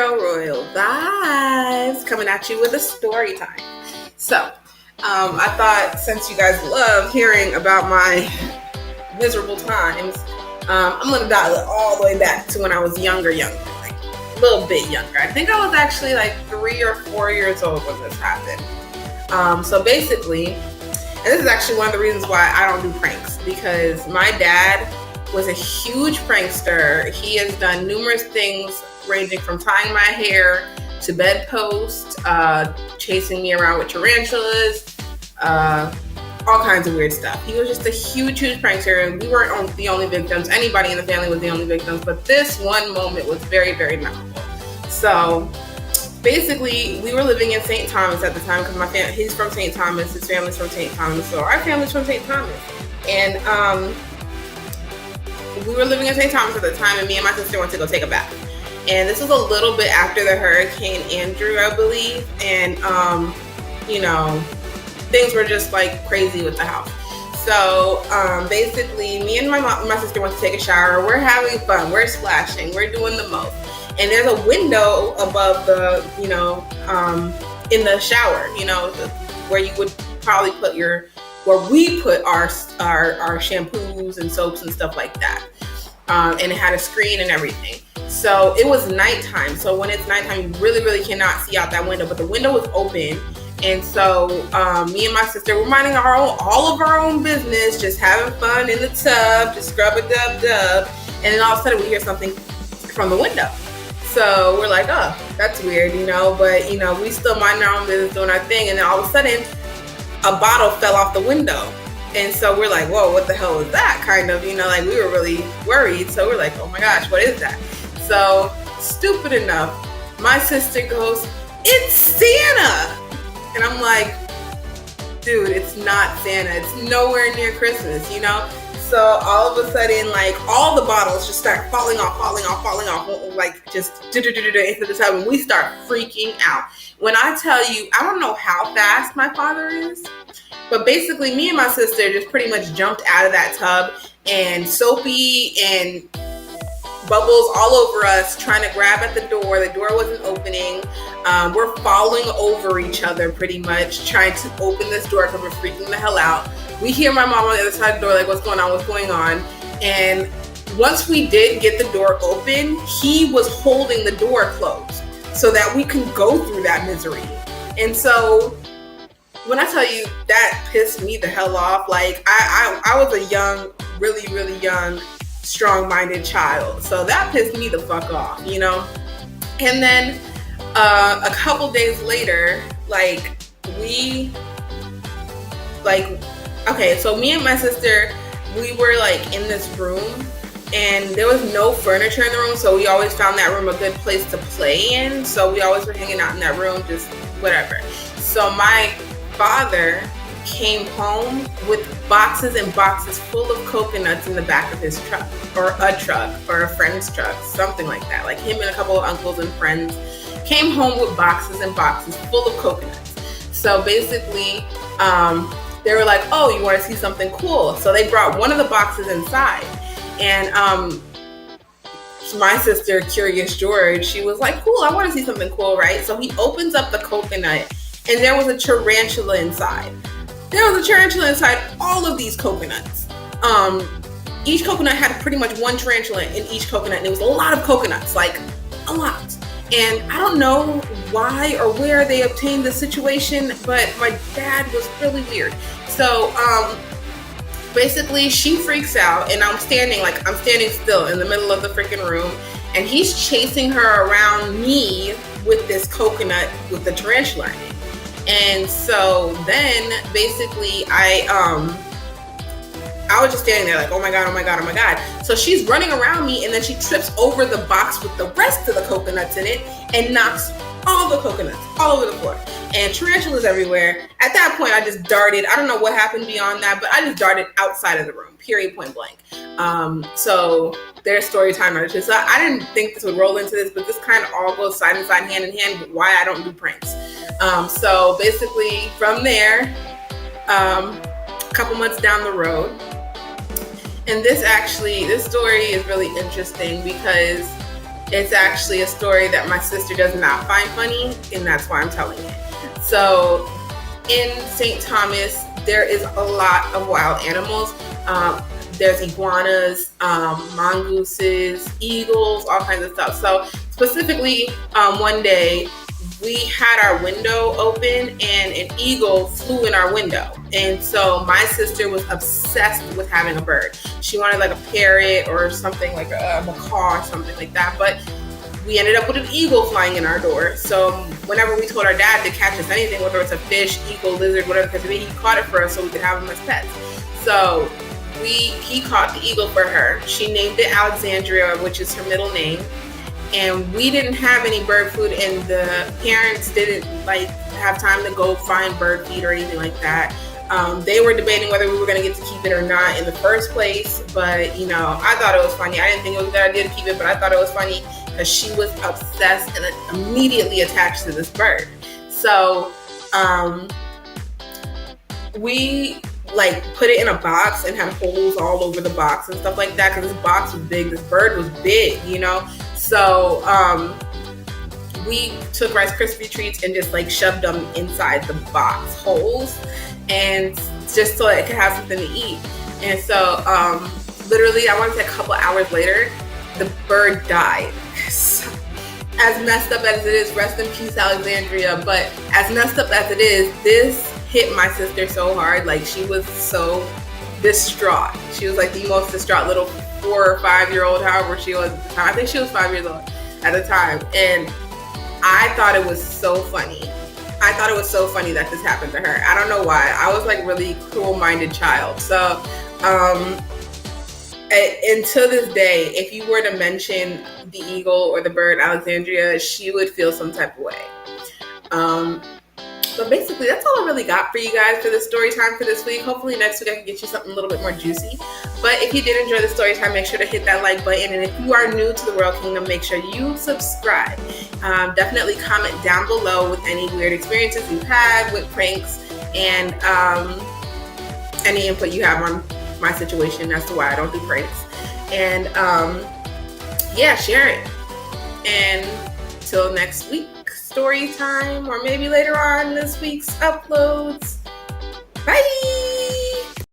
girl, Royal Vybz, coming at you with a story time. So, I thought since you guys love hearing about my miserable times, I'm going to dial it all the way back to when I was younger, like a little bit younger. I think I was actually like 3 or 4 years old when this happened. So basically, and this is actually one of the reasons why I don't do pranks, because my dad was a huge prankster. He has done numerous things ranging from tying my hair to bedpost, chasing me around with tarantulas, all kinds of weird stuff. He was just a huge prankster, and we weren't the only victims. Anybody in the family was the only victims, but this one moment was very, very memorable. So basically, we were living in St. Thomas at the time because my family, he's from St. Thomas, his family's from St. Thomas, so our family's from St. Thomas. And we were living in St. Thomas at the time, and me and my sister went to go take a bath. And this was a little bit after the Hurricane Andrew, I believe. And, things were just like crazy with the house. So basically, me and my sister went to take a shower. We're having fun. We're splashing. We're doing the most. And there's a window above the, in the shower, where you would probably put where we put our shampoos and soaps and stuff like that. And it had a screen and everything. So it was nighttime. So when it's nighttime, you really, really cannot see out that window, but the window was open. And so me and my sister were minding all of our own business, just having fun in the tub, just scrub-a-dub-dub. And then all of a sudden we hear something from the window. So we're like, oh, that's weird, but, we still mind our own business doing our thing. And then all of a sudden, a bottle fell off the window. And so we're like, whoa, what the hell is that? Kind of, we were really worried. So we're like, oh my gosh, what is that? So stupid enough, my sister goes, it's Santa. And I'm like, dude, it's not Santa. It's nowhere near Christmas, So all of a sudden, like, all the bottles just start falling off, like just into the tub, and we start freaking out. When I tell you, I don't know how fast my father is, but basically me and my sister just pretty much jumped out of that tub, and soapy and bubbles all over us, trying to grab at the door. The door wasn't opening. We're falling over each other pretty much, trying to open this door because we're freaking the hell out. We hear my mom on the other side of the door, like, what's going on? And once we did get the door open, he was holding the door closed so that we can go through that misery. And so when I tell you that pissed me the hell off, like I was a young, really, really young, strong-minded child. So that pissed me the fuck off, And then a couple days later, okay, so me and my sister, we were like in this room, and there was no furniture in the room, so we always found that room a good place to play in. So we always were hanging out in that room, just whatever. So my father came home with boxes and boxes full of coconuts in the back of his truck, or a friend's truck, something like that. Like him and a couple of uncles and friends came home with boxes and boxes full of coconuts. So basically, they were like, oh, you want to see something cool? So they brought one of the boxes inside, and my sister, Curious George, she was like, cool, I want to see something cool, right? So he opens up the coconut, and there was a tarantula inside. There was a tarantula inside all of these coconuts. Each coconut had pretty much one tarantula in each coconut, and it was a lot of coconuts, like a lot. And I don't know why or where they obtained the situation, but my dad was really weird. So basically she freaks out, and I'm standing still in the middle of the freaking room, and he's chasing her around me with this coconut with the tarantula in it. And so then basically I was just standing there like, oh my God. So she's running around me, and then she trips over the box with the rest of the coconuts in it and knocks all the coconuts all over the floor. And tarantulas everywhere. At that point, I just darted. I don't know what happened beyond that, but I just darted outside of the room, period, point blank. So there's story time. So I didn't think this would roll into this, but this kind of all goes side and side, hand in hand with why I don't do pranks. So basically from there, a couple months down the road, and this story is really interesting because It's actually a story that my sister does not find funny, and that's why I'm telling it. So in St. Thomas, there is a lot of wild animals. There's iguanas, mongooses, eagles, all kinds of stuff. So specifically, one day we had our window open and an eagle flew in our window. And so my sister was obsessed with having a bird. She wanted like a parrot or something, like a macaw or something like that. But we ended up with an eagle flying in our door. So whenever we told our dad to catch us anything, whether it's a fish, eagle, lizard, whatever, because he caught it for us so we could have them as pets. So he caught the eagle for her. She named it Alexandria, which is her middle name. And we didn't have any bird food, and the parents didn't like have time to go find bird feed or anything like that. They were debating whether we were going to get to keep it or not in the first place. But, you know, I thought it was funny. I didn't think it was a good idea to keep it, but I thought it was funny because she was obsessed and immediately attached to this bird. So we like put it in a box and had holes all over the box and stuff like that because this box was big. This bird was big, you know. So we took Rice Krispie treats and just like shoved them inside the box holes, and just so it could have something to eat. And so literally, I want to say a couple hours later, the bird died. So, as messed up as it is, rest in peace, Alexandria. But as messed up as it is, this hit my sister so hard. Like, she was so distraught. She was like the most distraught little 4 or 5 year old, however she was at the time. I think she was 5 years old at the time. And I thought it was so funny. I thought it was so funny that this happened to her. I don't know why. I was like really cruel-minded child. So, until this day, if you were to mention the eagle or the bird Alexandria, she would feel some type of way. But basically, that's all I really got for you guys for the story time for this week. Hopefully next week I can get you something a little bit more juicy. But if you did enjoy the story time, make sure to hit that like button. And if you are new to the Royal Kingdom, make sure you subscribe. Definitely comment down below with any weird experiences you've had with pranks and any input you have on my situation as to why I don't do pranks. And yeah, share it. And till next week. Story time, or maybe later on this week's uploads. Bye!